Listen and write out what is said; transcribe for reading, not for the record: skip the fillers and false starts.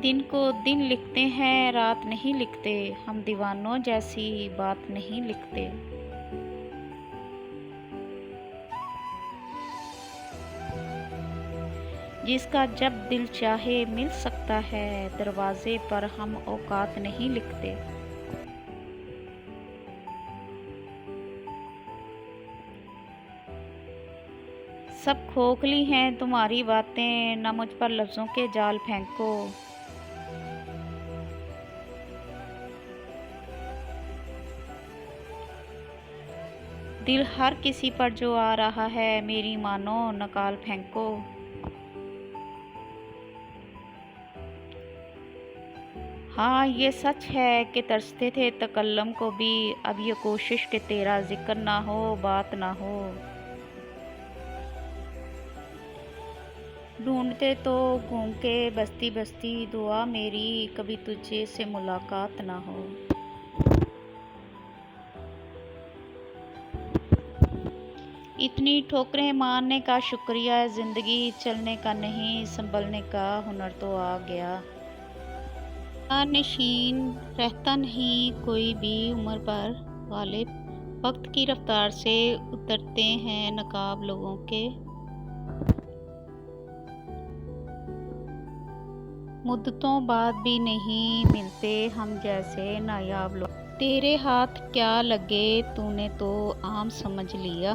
दिन को दिन लिखते हैं, रात नहीं लिखते, हम दीवानों जैसी बात नहीं लिखते। जिसका जब दिल चाहे मिल सकता है, दरवाजे पर हम औकात नहीं लिखते। सब खोखली हैं तुम्हारी बातें, न मुझ पर लफ्ज़ों के जाल फेंको। दिल हर किसी पर जो आ रहा है, मेरी मानो नकाल फेंको। हाँ ये सच है कि तरसते थे तकल्लम को भी, अब ये कोशिश कि तेरा जिक्र ना हो, बात ना हो। ढूंढते तो घूम के बस्ती बस्ती, दुआ मेरी कभी तुझे से मुलाकात ना हो। इतनी ठोकरें मारने का शुक्रिया है ज़िंदगी, चलने का नहीं संभलने का हुनर तो आ गया। नशीन रहता नहीं कोई भी उम्र पर, वाले वक्त की रफ्तार से उतरते हैं नकाब लोगों के। मुद्दतों बाद भी नहीं मिलते हम जैसे नायाब लोग। तेरे हाथ क्या लगे तूने तो आम समझ लिया।